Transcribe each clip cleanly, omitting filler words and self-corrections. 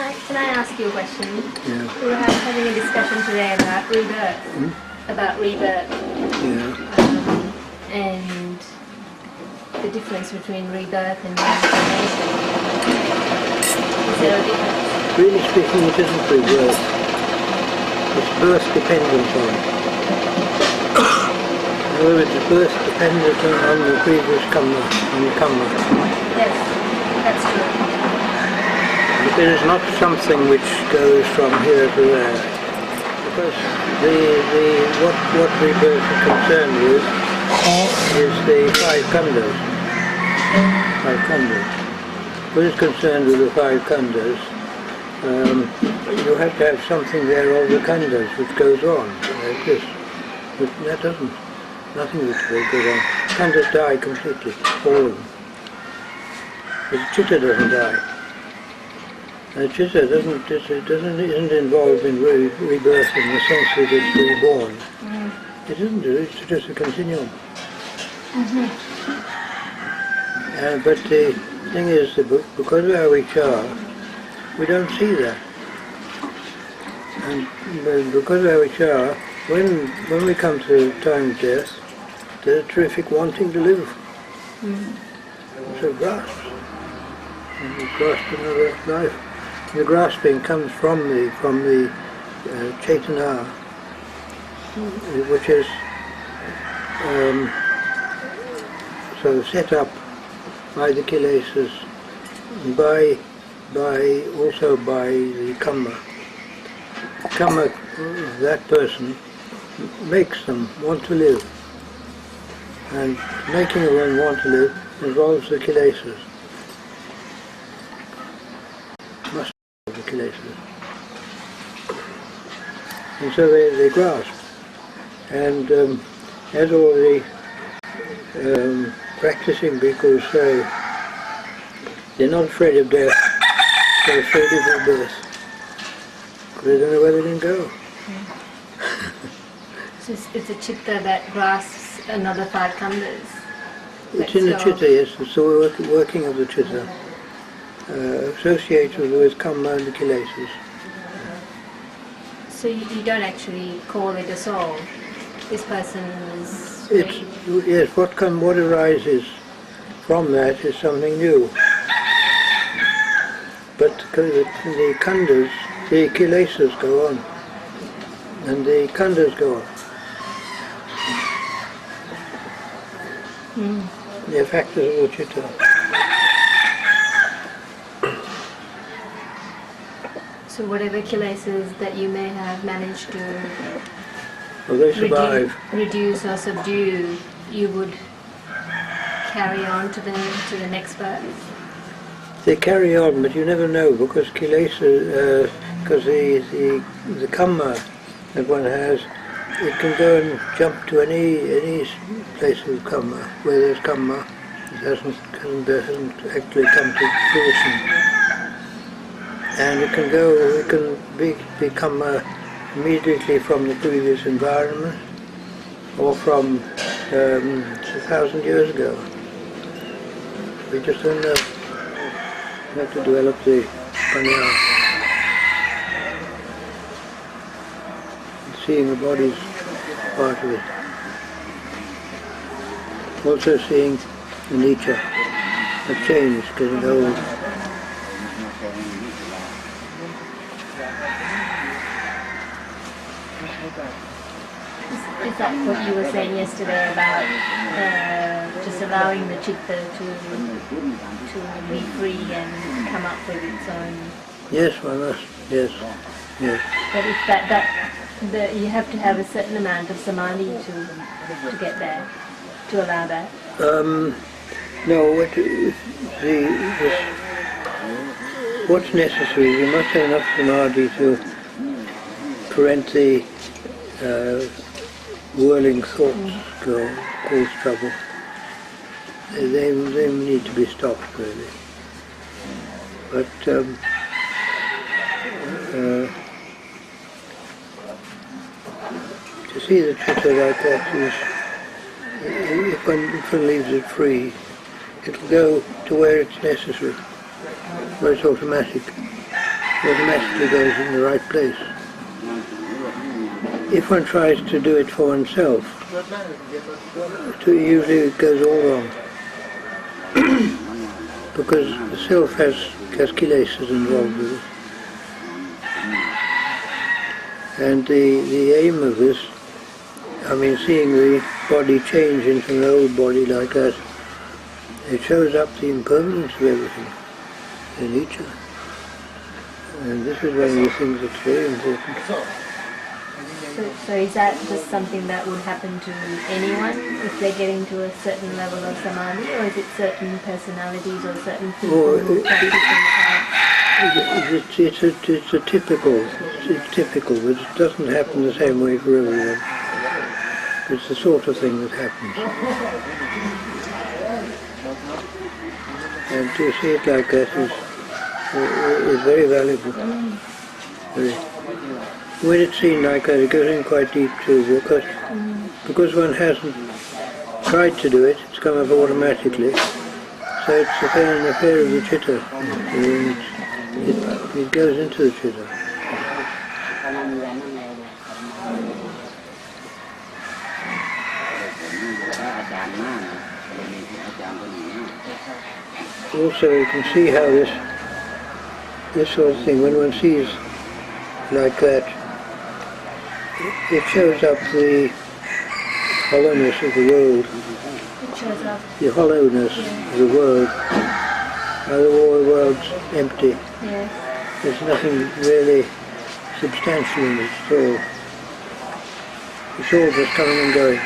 Can I ask you a question? Yeah. We were having a discussion today about rebirth. About rebirth. Yeah. And the difference between rebirth and reincarnation. Is there a difference? Really speaking, it isn't rebirth. It's birth dependent on. In other words, it's birth dependent on the previous karma, on the karma. Yes, that's true. But it is not something which goes from here to there. Because what rebirth is concerned with is the five khandhas. Five khandhas. What is concerned with the five khandhas, you have to have something there of the khandhas which goes on like this. But that doesn't. Nothing which will go on. Khandhas die completely, all of them. But the chitta doesn't die. The chitta isn't involved in rebirth in the sense that it's reborn. It isn't. It's just a continuum. But the thing is, that because of our vichara, we don't see that. And because of our vichara, when we come to the time of death, there's a terrific wanting to live. So grasp. And we grasp another life. The grasping comes from the Chaitanya, which is so set up by the kilesas, also by the karma. Karma, that person, makes them want to live. And making one want to live involves the kilesas. Must have the kilesas. And so they grasp. And as all the practicing bhikkhus say, they're not afraid of death, they're afraid of rebirth. Because they don't know where they can go. So it's a chitta that grasps another five khandhas. It's in the chitta, yes, it's the working of the chitta, associated with karma and the kilesas. So you don't actually call it a soul. This person is... Yes, what arises from that is something new. But the khandhas, the kilesas go on, and the khandhas go on. They're factors of the chitta. So whatever kilesas that you may have managed to They survive. Reduce or subdue, you would carry on to the next birth? They carry on, but you never know, because kilesa, because the karma that one has, it can go and jump to any place of karma where there's karma. It hasn't actually come to fruition, and it can be karma immediately from the previous environment, or from 1,000 years ago. We just don't know. We have to develop the panya. Seeing the body's part of it. Also seeing the nature, the change, getting old. Is that what you were saying yesterday about just allowing the chitta to be free and come up with its own? Yes, one must. Yes, yes. But if you have to have a certain amount of samadhi to get there, to allow that. No. What's necessary? You must have enough samadhi to prevent the whirling thoughts cause trouble. They need to be stopped, really. But to see the chitta like that is, if one leaves it free, it'll go to where it's necessary, where it's automatic. automatically goes in the right place. If one tries to do it for oneself, usually it goes all wrong. Because the self has kilesas involved with it. And the aim of this, I mean, seeing the body change into an old body like that, it shows up the impermanence of everything in each other. And this is one of the things that's very important. So is that just something that would happen to anyone if they're getting to a certain level of samadhi, or is it certain personalities or certain people who practice It's typical, but it doesn't happen the same way for everyone. It's the sort of thing that happens. And to see it like that is very valuable. Very. When it's seen like that, it goes in quite deep too, because one hasn't tried to do it, it's come up automatically. So it's an affair of the chitta. It goes into the chitta. Also, you can see how this sort of thing, when one sees like that, it shows up the hollowness of the world. It shows up. The hollowness of the world. How the whole world's empty. Yeah. There's nothing really substantial in it at all. It's all just coming and going.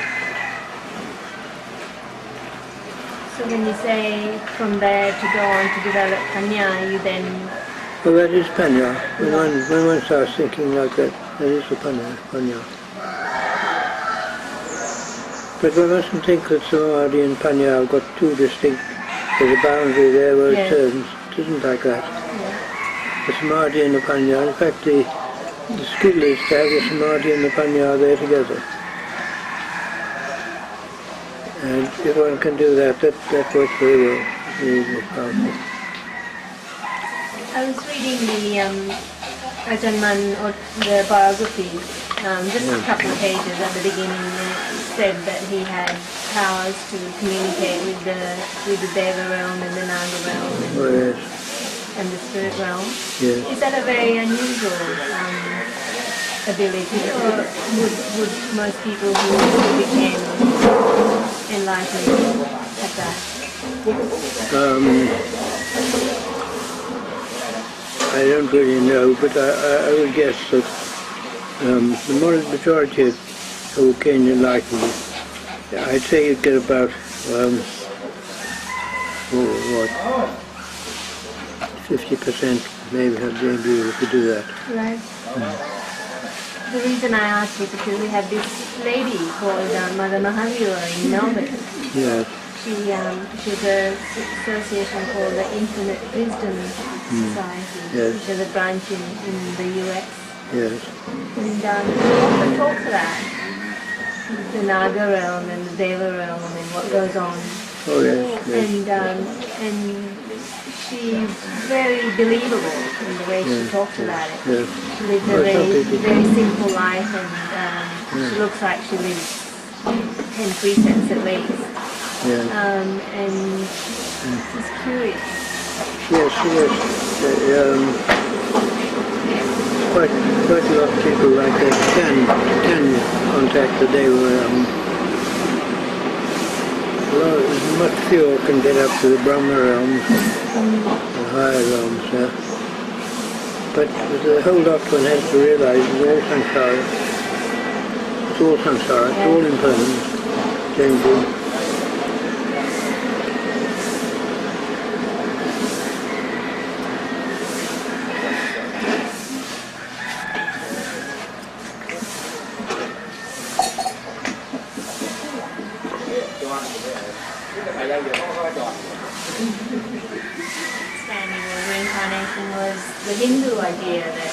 So when you say from there to go on to develop panya, you then... Well, that is panya. When one starts thinking like that, that is the panya. But one mustn't think that samadhi and panya have got two distinct, there's a boundary there where it turns. It isn't like that. Yeah. The samadhi and the panya, in fact the skill is to have the samadhi and the panya there together. And if one can do that, that works very well. Really powerful. I was reading the Ajahn or the biography, just a couple of pages at the beginning, and it said that he had powers to communicate with the Deva realm and the Naga realm and the spirit realm. Yes. Is that a very unusual ability, or would most people who became enlightened have that? I don't really know, but I would guess that the majority who gain enlightenment, I'd say you'd get about 50% maybe have been able to do that. Right. The reason I asked is because we have this lady called Mother Mahavira in Melbourne. Yes. She's an association called the Infinite Wisdom Society, which is a branch in the US. Yes. And she often talks about the Naga realm and the Deva realm and what goes on. Oh yes. And she's very believable in the way she talks about it. Yes. She lives a very simple life, and she looks like she lives 10 precepts at least. Yes. And she's curious. Yes, quite a lot of people like that can contact the Deva realm. Much fewer can get up to the Brahma realms, the higher realms. But the whole lot one has to realize is all samsara. It's all samsara. It's all impermanent, changing. Understanding of reincarnation was the Hindu idea that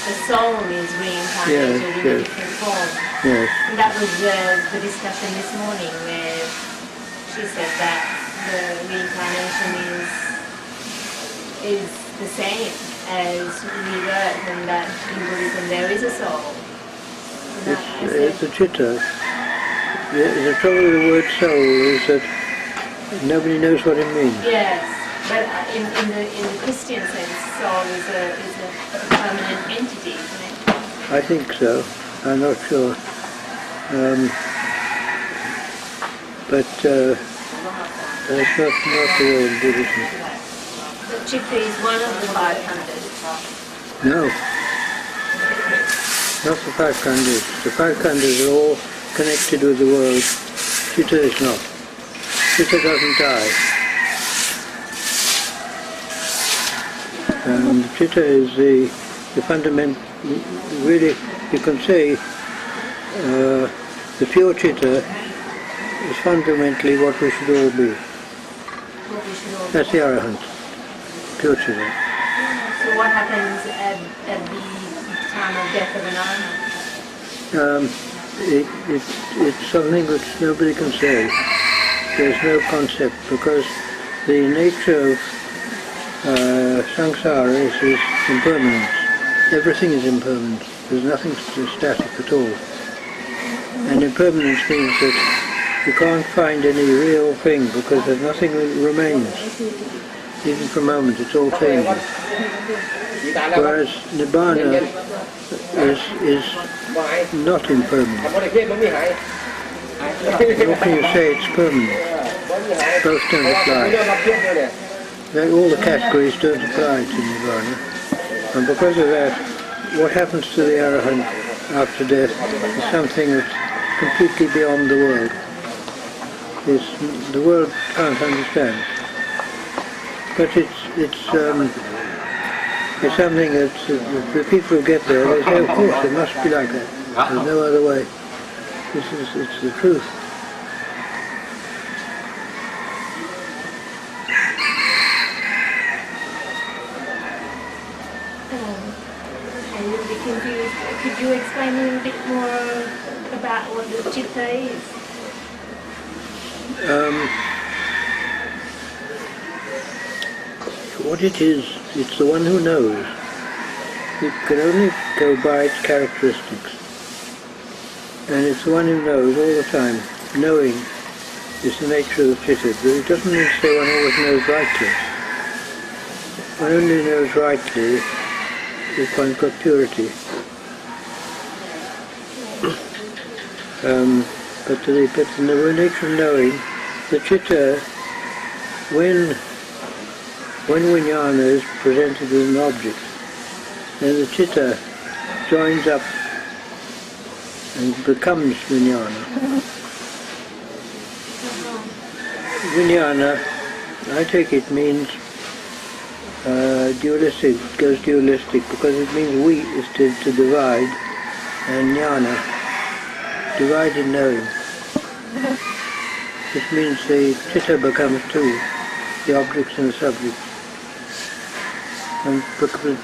the soul is reincarnated in a different form. Yes. And that was the discussion this morning, where she said that the reincarnation is the same. as rebirth, and that in Buddhism there is a soul. It's a chitta. The trouble with the word soul is that nobody knows what it means. Yes, but in the Christian sense, soul is a permanent entity, isn't it? I think so. I'm not sure. But that's not the way in Buddhism. The chitta is one of the 500. No. Not the 500. The 500 are all connected with the world. Chitta is not. Chitta doesn't die. Chitta is the fundament. Really, you can say the pure chitta is fundamentally what we should all be. That's the arahant. Pure chitta. So what happens at the time of death of an arahant? It's something which nobody can say. There's no concept, because the nature of samsara is impermanence. Everything is impermanent. There's nothing static at all. And impermanence means that you can't find any real thing, because there's nothing that remains. Even for a moment, it's all changing. Whereas Nibbana is not impermanent. How can you say it's permanent? Both don't apply. All the categories don't apply to Nibbana. And because of that, what happens to the arahant after death is something that's completely beyond the world. The world can't understand. But it's something that the people who get there, they say, of course, it must be like that. There's no other way. It's the truth. I'm a little bit confused. Could you explain a little bit more about what the chitta is? What it is, it's the one who knows. It can only go by its characteristics. And it's the one who knows all the time. Knowing is the nature of the chitta, but it doesn't mean to say one always knows rightly. One only knows rightly if one's got purity. But in the nature of knowing, the chitta, when vijnana is presented as an object, then the chitta joins up and becomes vijnana. Vijnana, I take it, means dualistic, goes dualistic, because it means we is to divide, and jnana, divide in knowing. This means the chitta becomes two, the objects and the subjects. And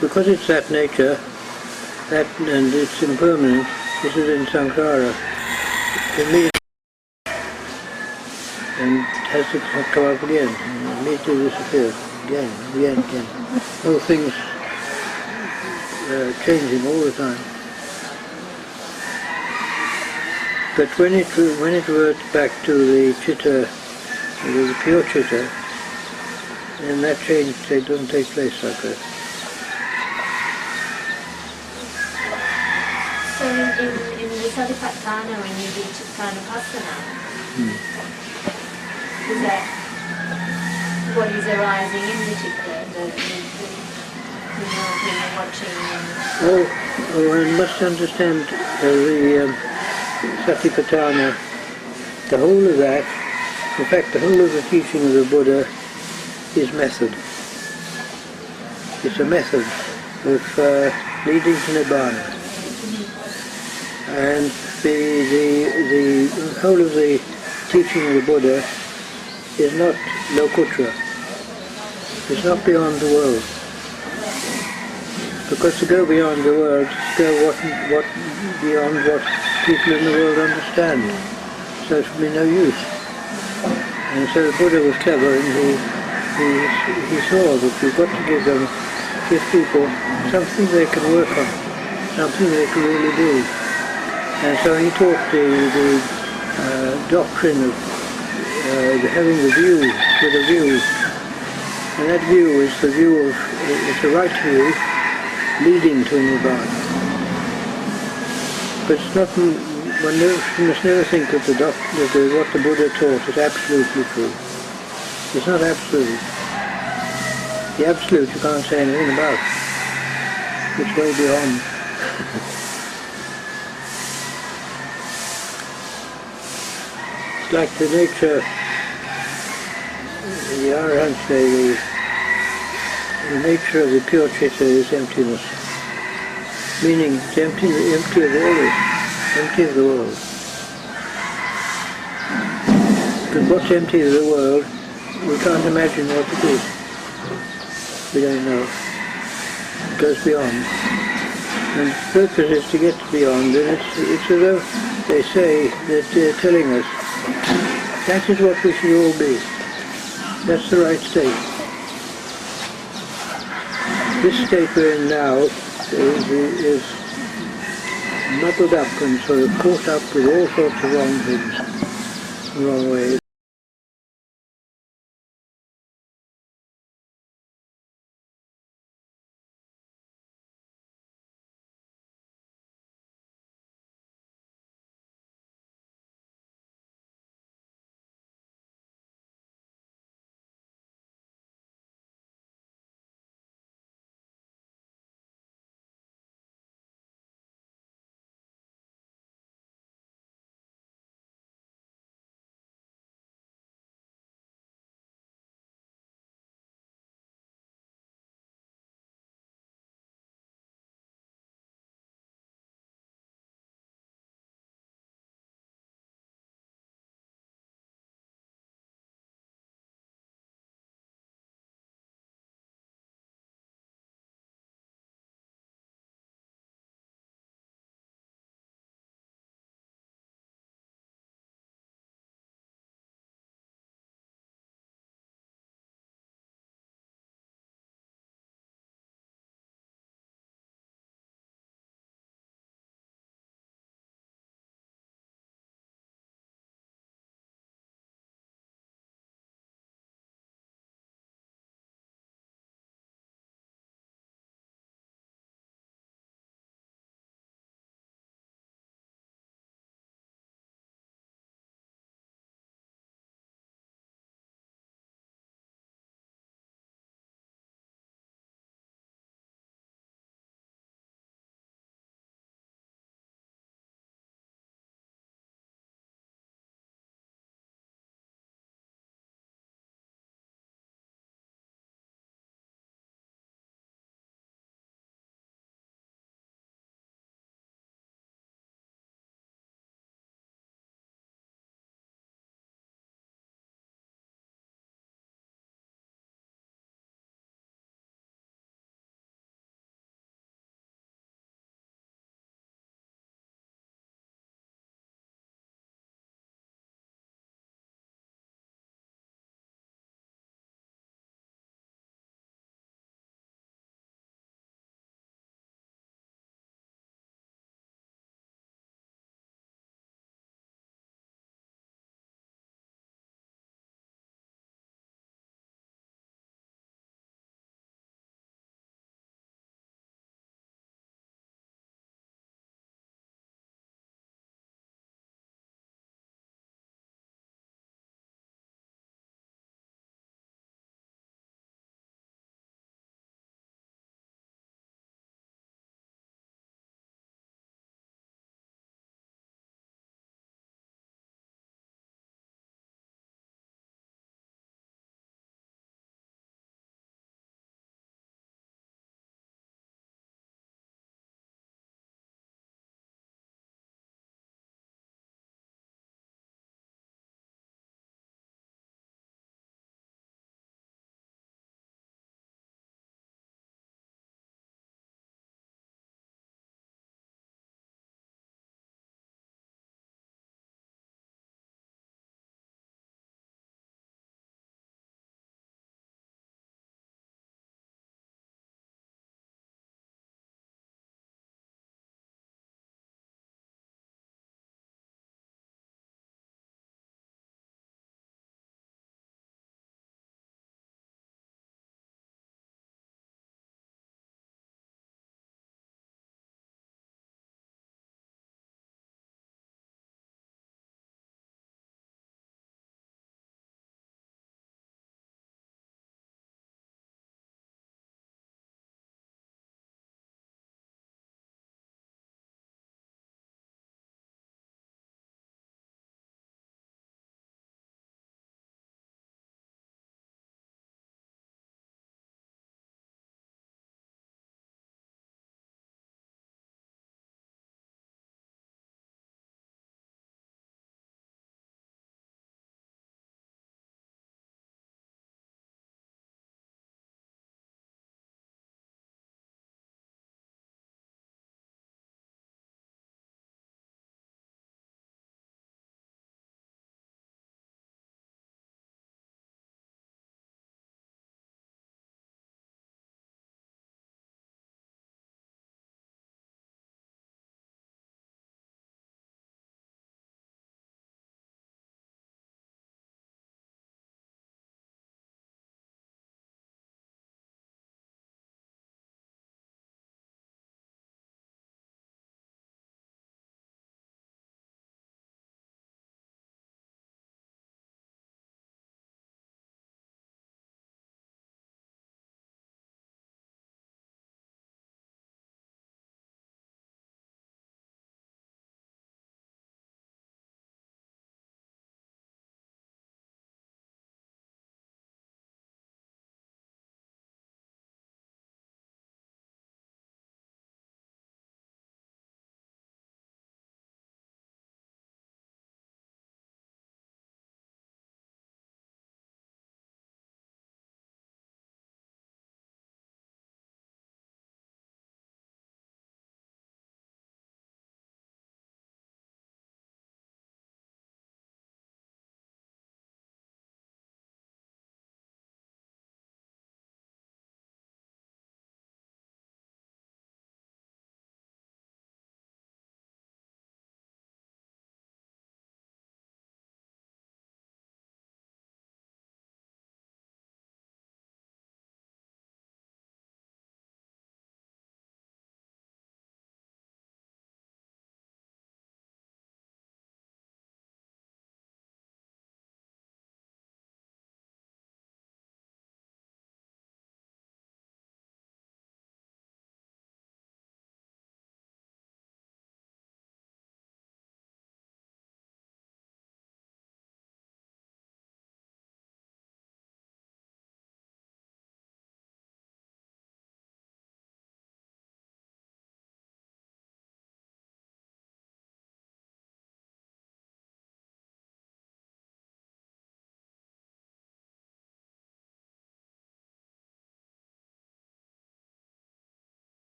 because it's that nature, and it's impermanent, this is in samsara, immediately, and has to come up again, and immediately disappears, again. Whole things changing all the time. But when it reverts back to the chitta, the pure chitta, then that change doesn't take place like that. So in the Satipatthana, when you do Chittanupassana, is that what is arising in the chitta, the watching? One must understand the Satipatthana, the whole of that, in fact the whole of the teaching of the Buddha is method. It's a method of leading to Nibbana. And the whole of the teaching of the Buddha is not lokutra. It's not beyond the world. Because to go beyond the world, to go beyond what people in the world understand. So it would be no use. And so the Buddha was clever, and he saw that you've got to give them give people something they can work on, something they can really do. And so he taught the doctrine of having the view with a view. And that view is the view of, it's a right view leading to Nibbana. But it's not, you must never think that what the Buddha taught is absolutely true. It's not absolute. The absolute you can't say anything about. It's way beyond. It's like the nature, the Arahants say the nature of the pure Chitta is emptiness. Meaning it's empty of all this, empty of the world. Because what's empty of the world, we can't imagine what it is. We don't know. It goes beyond. And the purpose is to get beyond, and it's as though they say that they're telling us, that is what we should all be. That's the right state. This state we're in now is muddled up and sort of caught up with all sorts of wrong things, wrong ways.